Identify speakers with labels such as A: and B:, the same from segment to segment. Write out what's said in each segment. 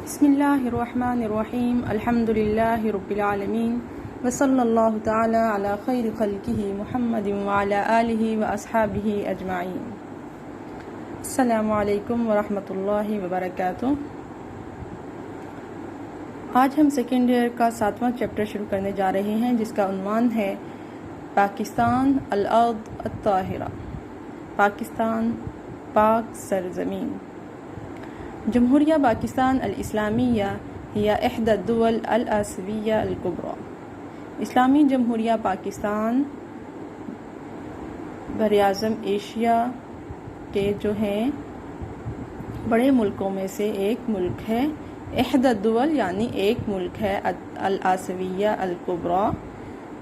A: بسم اللہ الرحمن الرحیم الحمد للہ رب العالمین وصلی اللہ تعالی علی خیر خلقہ محمد وعلی آلہ واصحابہ اجمعین۔ السلام علیکم ورحمۃ اللہ وبرکاتہ۔ آج ہم سیکنڈ ایئر کا 7واں چیپٹر شروع کرنے جا رہے ہیں، جس کا عنوان ہے پاکستان الارض الطاہرہ، پاکستان پاک سرزمین۔ جمہوریہ پاکستان الاسلامیہ ہی احدى الدول الآسیویہ الکبریٰ۔ اسلامی جمہوریہ پاکستان براعظم ایشیا کے جو ہیں بڑے ملکوں میں سے ایک ملک ہے۔ احدى الدول یعنی ایک ملک ہے، الآسیویہ الکبریٰ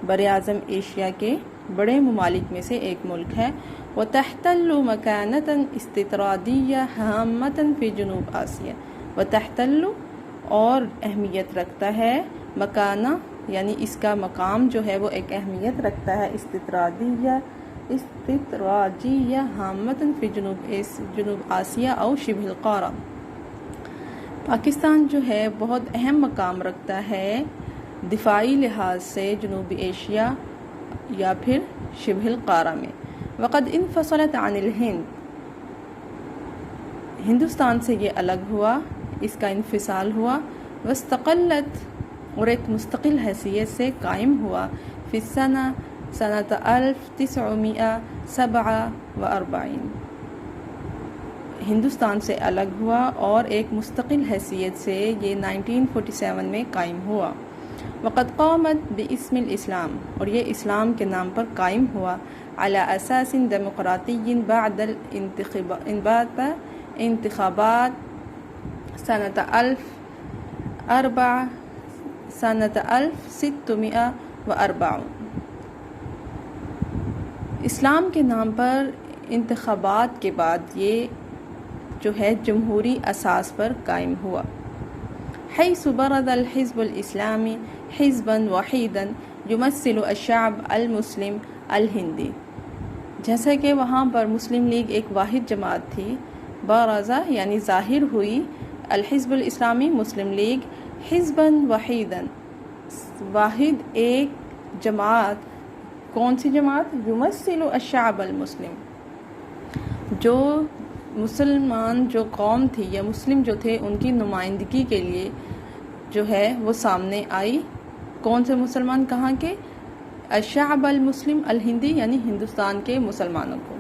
A: براعظم ایشیا کے بڑے ممالک میں سے ایک ملک ہے۔ وتحتل مكانة استطرادية هامة في جنوب آسیا۔ وتحتل اور اہمیت رکھتا ہے، مکانہ یعنی اس کا مقام جو ہے وہ ایک اہمیت رکھتا ہے، استطرادیہ هامة في جنوب آسیا او شبہ القارہ۔ پاکستان جو ہے بہت اہم مقام رکھتا ہے دفاعی لحاظ سے جنوبی ایشیا یا پھر شبہ القارہ میں۔ وقد انفصلت عن الہند، ہندوستان سے یہ الگ ہوا، اس کا انفصال ہوا۔ واستقلت اور ایک مستقل حیثیت سے قائم ہوا، فی سنة 1947 ہندوستان سے الگ ہوا اور ایک مستقل حیثیت سے یہ 1947 میں قائم ہوا۔ وقد قامت باسم الاسلام، اور یہ اسلام کے نام پر قائم ہوا، على اساس ڈیموقراطی بعد انتخابات سنة 1640۔ اسلام کے نام پر انتخابات کے بعد یہ جو ہے جمہوری اساس پر قائم ہوا۔ حيث برز الحزب الاسلامی حزبا وحیدا یمثل الشعب المسلم الہندی، جیسا کہ وہاں پر مسلم لیگ ایک واحد جماعت تھی۔ برزہ یعنی ظاہر ہوئی، الحزب الاسلامی مسلم لیگ، حزبا وحیدا واحد ایک جماعت۔ کون سی جماعت؟ یمثل الشعب المسلم، جو مسلمان جو قوم تھی یا مسلم جو تھے ان کی نمائندگی کے لیے جو ہے وہ سامنے آئی۔ کون سے مسلمان؟ کہاں کے؟ الشعب المسلم الہندی یعنی ہندوستان کے مسلمانوں کو۔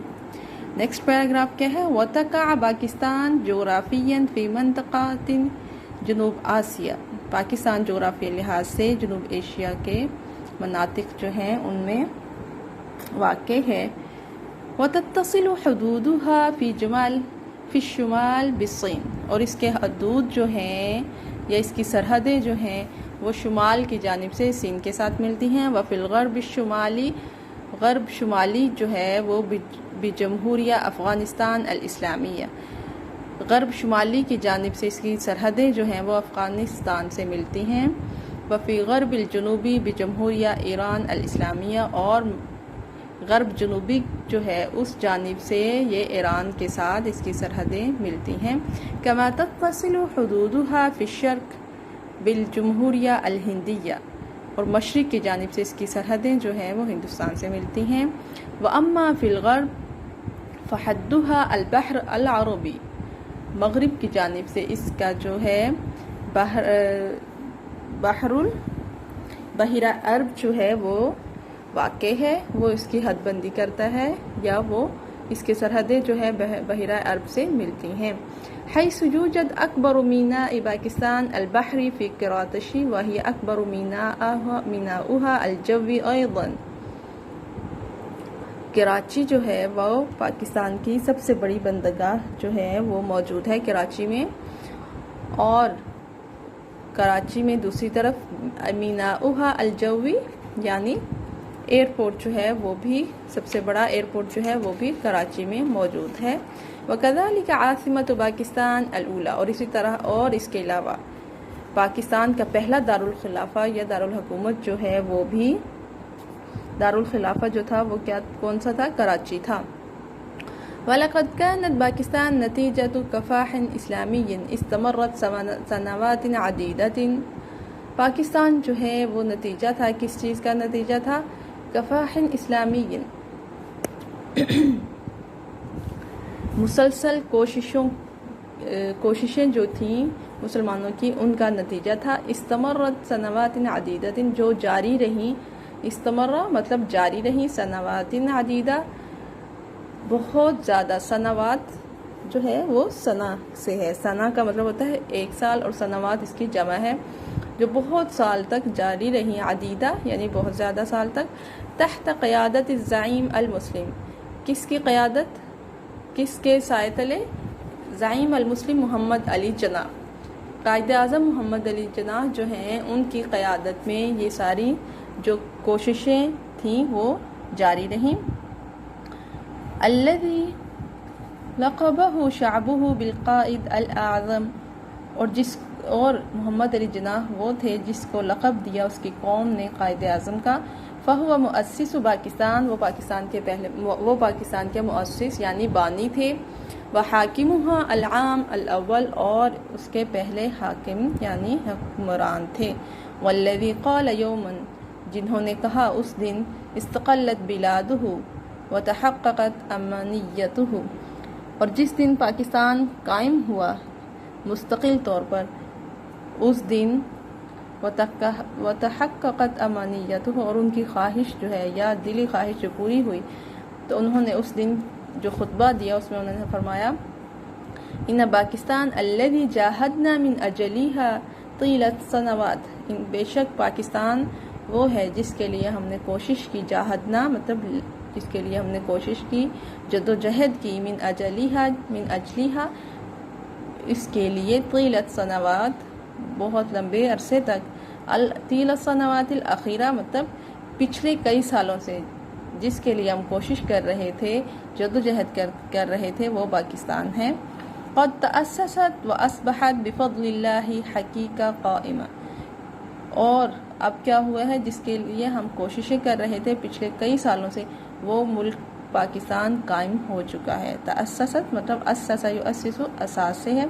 A: نیکسٹ پیراگراف کیا ہے؟ وتقع پاکستان جغرافیاً فی منطقۃ جنوب آسیا، پاکستان جغرافیہ لحاظ سے جنوب ایشیا کے مناطق جو ہیں ان میں واقع ہے۔ وتتصل حدودها فی الشمال بالصین، اور اس کے حدود جو ہیں یا اس کی سرحدیں جو ہیں وہ شمال کی جانب سے سین کے ساتھ ملتی ہیں۔ وفی الغرب الشمالی، غرب شمالی جو ہے وہ بجمہوریہ افغانستان الاسلامیہ، غرب شمالی کی جانب سے اس کی سرحدیں جو ہیں وہ افغانستان سے ملتی ہیں۔ وفی غرب الجنوبی بجمہوریہ ایران الاسلامیہ، اور غرب جنوبی جو ہے اس جانب سے یہ ایران کے ساتھ اس کی سرحدیں ملتی ہیں۔ کما تتصل حدودها فی الشرق بالجمہوریہ الہندیہ، اور مشرق کی جانب سے اس کی سرحدیں جو ہیں وہ ہندوستان سے ملتی ہیں۔ واما فی الغرب فحدها البحر العربی، مغرب کی جانب سے اس کا جو ہے بحیرہ عرب جو ہے وہ واقع ہے، وہ اس کی حد بندی کرتا ہے یا وہ اس کے سرحدیں جو ہے بحیرہ عرب سے ملتی ہیں۔ حيث يوجد أكبر ميناء باكستان البحري في كراتشي، وهي أكبر ميناؤها الجوي أيضا۔ کراچی جو ہے وہ پاکستان کی سب سے بڑی بندرگاہ جو ہے وہ موجود ہے کراچی میں، اور کراچی میں دوسری طرف میناؤها الجوی یعنی ایئرپورٹ جو ہے وہ بھی سب سے بڑا ایئرپورٹ جو ہے وہ بھی کراچی میں موجود ہے۔ وکذالک عاصمۃ پاکستان الاولی، اور اسی طرح اور اس کے علاوہ پاکستان کا پہلا دارالخلافہ یا دارالحکومت جو ہے وہ بھی دارالخلافہ جو تھا وہ کون سا تھا؟ کراچی تھا۔ وَلَقَدْ كَانَتْ باکستان نتیجة کفاح اسلامی استمرت سنوات عدیدة، پاکستان جو ہے وہ نتیجہ تھا، کس چیز کا نتیجہ تھا؟ کفاح اسلامی، مسلسل کوششیں جو تھیں مسلمانوں کی، ان کا نتیجہ تھا۔ استمرت سنوات عدیدہ، جو جاری رہیں، استمرہ مطلب جاری رہیں، سنوات عدیدہ بہت زیادہ، سنوات جو ہے وہ سنہ سے ہے، سنہ کا مطلب ہوتا ہے ایک سال، اور سنوات اس کی جمع ہے، جو بہت سال تک جاری رہیں، عدیدہ یعنی بہت زیادہ سال تک، تحت قیادت الزعیم المسلم، کس کی قیادت، کس کے سائے تلے؟ زعیم المسلم محمد علی جناح، قائد اعظم محمد علی جناح جو ہیں، ان کی قیادت میں یہ ساری جو کوششیں تھیں وہ جاری رہیں۔ الذي لقبه شعبه بالقائد الاعظم، اور محمد علی جناح وہ تھے جس کو لقب دیا اس کی قوم نے قائد اعظم کا۔ فهو مؤسس پاکستان، وہ پاکستان کے مؤسس یعنی بانی تھے۔ وحاکمها العام الاول، اور اس کے پہلے حاکم یعنی حکمران تھے۔ والذی قال یوما، جنہوں نے کہا اس دن، استقلت بلادہ وتحققت امنیتہ، اور جس دن پاکستان قائم ہوا مستقل طور پر، اس دن وتحققت امنیتہ، اور ان کی خواہش جو ہے یا دلی خواہش جو پوری ہوئی، تو انہوں نے اس دن جو خطبہ دیا اس میں انہوں نے فرمایا، ان پاکستان الذی جاہدنا من اجلها طیلۃ سنوات، بے شک پاکستان وہ ہے جس کے لیے ہم نے کوشش کی، جاہدنا مطلب جس کے لیے ہم نے کوشش کی، جدوجہد کی، من اجلها اس کے لیے، طیلۃ سنوات بہت لمبے عرصے تک، طیلۃ سنوات الاخیرہ مطلب پچھلے کئی سالوں سے جس کے لیے ہم کوشش کر رہے تھے، جدوجہد کر رہے تھے، وہ پاکستان ہے۔ قد تأسست واصبحت بفضل اللہ حقیقہ قائمہ، اور اب کیا ہوا ہے جس کے لیے ہم کوششیں کر رہے تھے پچھلے کئی سالوں سے، وہ ملک پاکستان قائم ہو چکا ہے۔ تأسست مطلب اسس یؤسس، اساس سے ہے،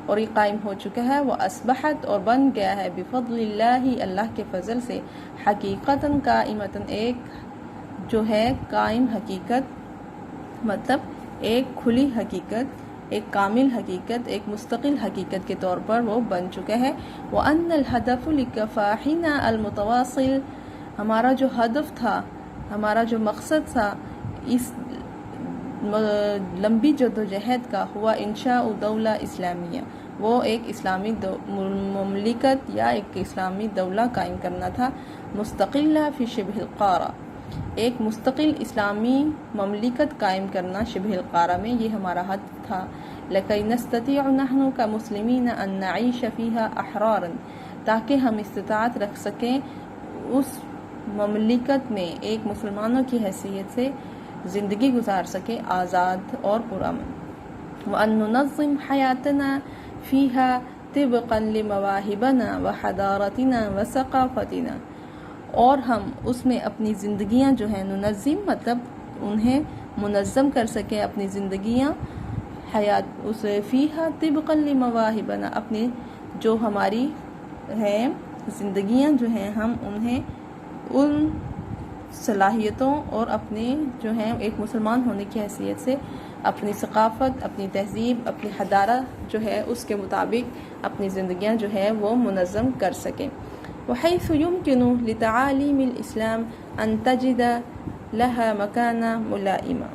A: اور یہ قائم ہو چکا ہے۔ وہ اصبحت، اور بن گیا ہے، بفضل اللہ اللہ کے فضل سے، حقیقتاً قائمتاً ایک جو ہے قائم حقیقت مطلب ایک کھلی حقیقت، ایک کامل حقیقت، ایک مستقل حقیقت کے طور پر وہ بن چکا ہے۔ وَأَنَّ الْهَدَفُ لِكَفَاحِنَا الْمُتَوَاصِلِ، ہمارا جو ہدف تھا، ہمارا جو مقصد تھا اس لمبی جدوجہد کا، ہوا انشاء دولہ اسلامیہ، وہ ایک اسلامی مملکت یا ایک اسلامی دولہ قائم کرنا تھا، مستقلہ فی شبہ القارہ، ایک مستقل اسلامی مملکت قائم کرنا شبہ القارہ میں، یہ ہمارا ہدف تھا۔ لکی نستطیع نحن کمسلمین ان نعیش فیہا احرارا، تاکہ ہم استطاعت رکھ سکیں اس مملکت میں ایک مسلمانوں کی حیثیت سے زندگی گزار سکیں آزاد اور پرامن۔ وَأَن نُنَظِّمْ حَيَاتَنَا فِيهَا طِبْقًا لِمَوَاهِبَنَا وَحَضَارَتِنَا وَثَقَافَتِنَا، اور ہم اس میں اپنی زندگیاں جو ہیں، ننظم مطلب انہیں منظم کر سکیں اپنی زندگیاں، حیات اسے فیہا طبقا لمواہبنا، اپنی جو ہماری ہیں زندگیاں جو ہیں، ہم انہیں ان صلاحیتوں اور اپنے جو ہیں ایک مسلمان ہونے کی حیثیت سے اپنی ثقافت، اپنی تہذیب، اپنی حضارت جو ہے اس کے مطابق اپنی زندگیاں جو ہے وہ منظم کر سکیں۔ وحيث يمكن لتعاليم الإسلام أن تجد لها مكانا ملائمة،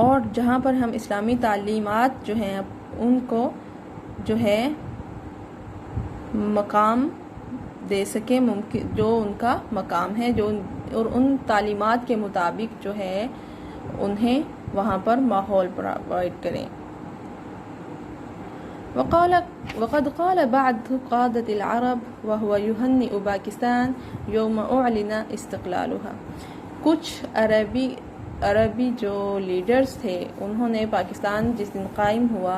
A: اور جہاں پر ہم اسلامی تعلیمات جو ہیں ان کو جو ہے مقام دے سکیں، ممکن جو ان کا مقام ہے، جو اور ان تعلیمات کے مطابق جو ہے انہیں وہاں پر ماحول پرووائڈ کریں۔ وقد قال بعض قادة العرب وهو يهنئ باکستان یوم اعلن استقلالها، کچھ عربی جو لیڈرز تھے انہوں نے پاکستان جس دن قائم ہوا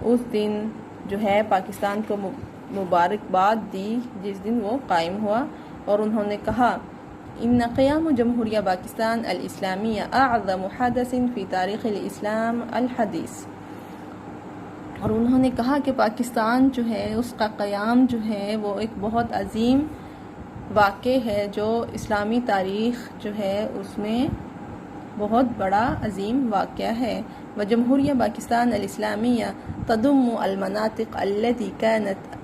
A: اس دن جو ہے پاکستان کو مبارکباد دی جس دن وہ قائم ہوا، اور انہوں نے کہا إن قيام جمهورية باکستان الإسلامية أعظم حدث في تاریخ الإسلام الحدیث. اور انہوں نے کہا کہ پاکستان جو ہے اس کا قیام جو ہے وہ ایک بہت عظیم واقع ہے جو اسلامی تاریخ جو ہے اس میں بہت بڑا عظیم واقعہ ہے. وجمہوریہ باکستان الإسلامية تضم المناطق التي كانت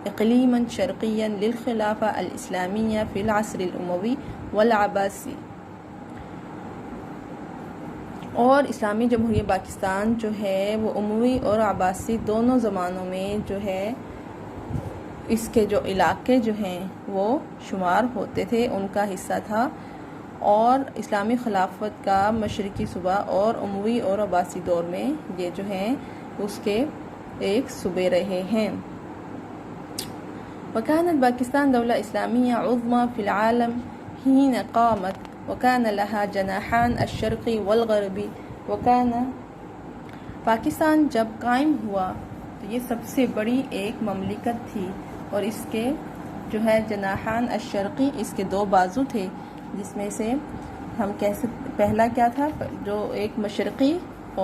A: اقلیما شرقیا للخلافہ الاسلامیہ فی العصر الاموی والعباسی. اور اسلامی جمہوریہ پاکستان جو ہے وہ اموی اور عباسی دونوں زمانوں میں جو ہے اس کے جو علاقے جو ہیں وہ شمار ہوتے تھے، ان کا حصہ تھا. اور اسلامی خلافت کا مشرقی صوبہ اور اموی اور عباسی دور میں یہ جو ہیں اس کے ایک صوبے رہے ہیں. وكانت باکستان دولة إسلامية عظمى في العالم حين قامت وكان لها جناحان الشرقي والغربي. وكان پاکستان جب قائم ہوا تو یہ سب سے بڑی ایک مملکت تھی اور اس کے جو ہے جناحان الشرقی، اس کے دو بازو تھے جس میں سے ہم پہلا کیا تھا جو ایک مشرقی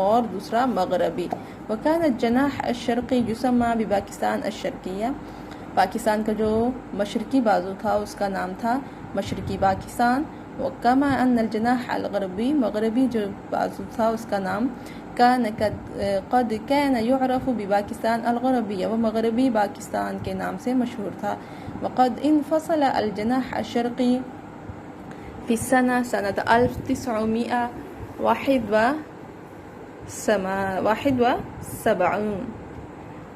A: اور دوسرا مغربی. وكان الجناح الشرقي يسمى بپاکستان الشرقیہ. پاکستان کا جو مشرقی بازو تھا اس کا نام تھا مشرقی پاکستان. وكما ان الجناح الغربی، مغربی جو بازو تھا اس کا نام قد كان يعرف بپاکستان الغربیہ، وہ مغربی پاکستان کے نام سے مشہور تھا. وقد انفصل الجناح الشرقی في سنة 1971.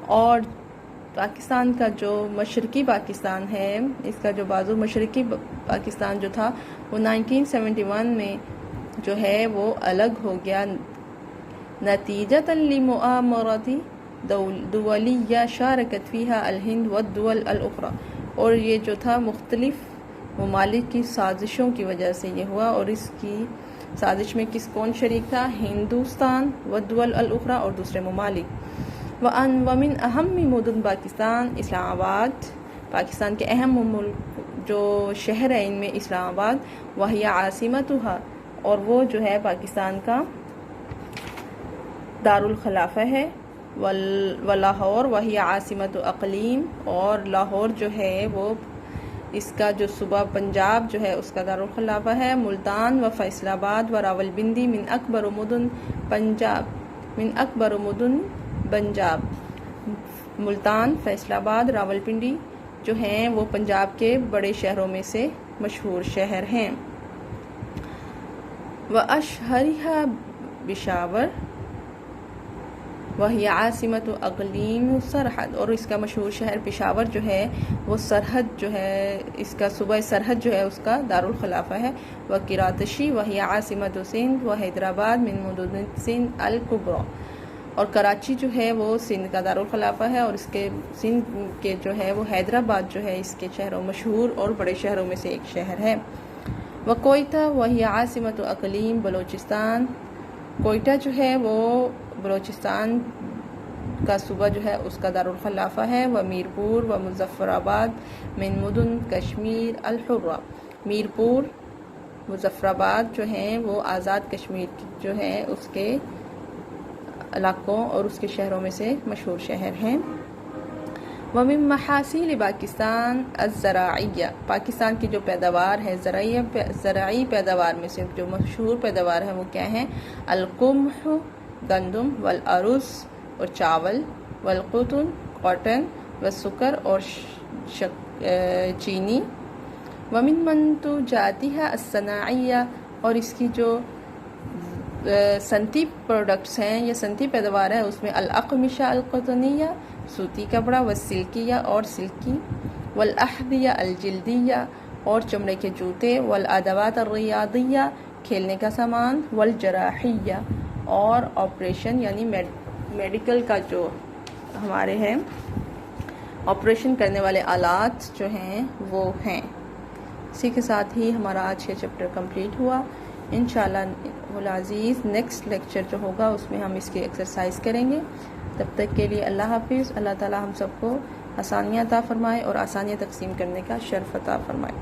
A: اور پاکستان کا جو مشرقی پاکستان ہے، اس کا جو بازو مشرقی پاکستان جو تھا وہ 1971 میں جو ہے وہ الگ ہو گیا. نتیجة لمؤامرات دولية شاركت فيها الهند والدول الأخرى. اور یہ جو تھا مختلف ممالک کی سازشوں کی وجہ سے یہ ہوا. اور اس کی سازش میں کون شریک تھا؟ ہندوستان والدول الأخرى اور دوسرے ممالک. ومن اہم مدن پاکستان اسلام آباد، پاکستان کے اہم جو شہر ہیں ان میں اسلام آباد. وہی عاصمتها، اور وہ جو ہے پاکستان کا دارالخلافہ ہے. ولاہور وہی عاصمت اقلیم، اور لاہور جو ہے وہ اس کا جو صوبہ پنجاب جو ہے اس کا دارالخلافہ ہے. ملتان و فیصل آباد و راولپنڈی من اکبر مدن پنجاب. ملتان، فیصل آباد، راولپنڈی جو ہیں وہ پنجاب کے بڑے شہروں میں سے مشہور شہر ہیں. واشہرها پشاور وہی عاصمت اقلیم سرحد، اور اس کا مشہور شہر پشاور جو ہے وہ سرحد جو ہے اس کا صوبہ سرحد جو ہے اس کا دارالخلافہ ہے. وکراتشی وہی عاصمت سندھ و حیدرآباد من مدن سندھ الکبریٰ. اور کراچی جو ہے وہ سندھ کا دارالخلافہ ہے اور اس کے سندھ کے جو ہے وہ حیدرآباد جو ہے اس کے شہروں مشہور اور بڑے شہروں میں سے ایک شہر ہے. وکوئٹہ وہی عاصمت اقلیم بلوچستان. کوئٹہ جو ہے وہ بلوچستان کا صوبہ جو ہے اس کا دارالخلافہ ہے. ومیرپور و مظفر آباد من مدن کشمیر الحرہ. میرپور، مظفر آباد جو ہیں وہ آزاد کشمیر جو ہے اس کے علاقوں اور اس کے شہروں میں سے مشہور شہر ہیں. ومن محاصیل پاکستان الزراعیہ، پاکستان کی جو پیداوار ہے زرعی پیداوار میں سے جو مشہور پیداوار ہے وہ کیا ہیں؟ القمح گندم، والارز اور چاول، والقطن کاٹن، والسکر اور چینی. ومن منتوجاتها الصناعیہ، اور اس کی جو صنعتی پروڈکٹس ہیں یا صنعتی پیداوار ہے اس میں الاقمشہ القطنیہ سوتی کپڑا، والسلکیہ اور سلکی، والاحذیہ الجلدیہ اور چمڑے کے جوتے، والادوات الریاضیہ کھیلنے کا سامان، والجراحیہ اور آپریشن یعنی میڈیکل کا جو ہمارے ہیں آپریشن کرنے والے آلات جو ہیں وہ ہیں. اسی کے ساتھ ہی ہمارا آج کا چیپٹر کمپلیٹ ہوا. انشاءاللہ العزیز نیکسٹ لیکچر جو ہوگا اس میں ہم اس کی ایکسرسائز کریں گے. تب تک کے لیے اللہ حافظ. اللہ تعالی ہم سب کو آسانیاں عطا فرمائے اور آسانیاں تقسیم کرنے کا شرف عطا فرمائے.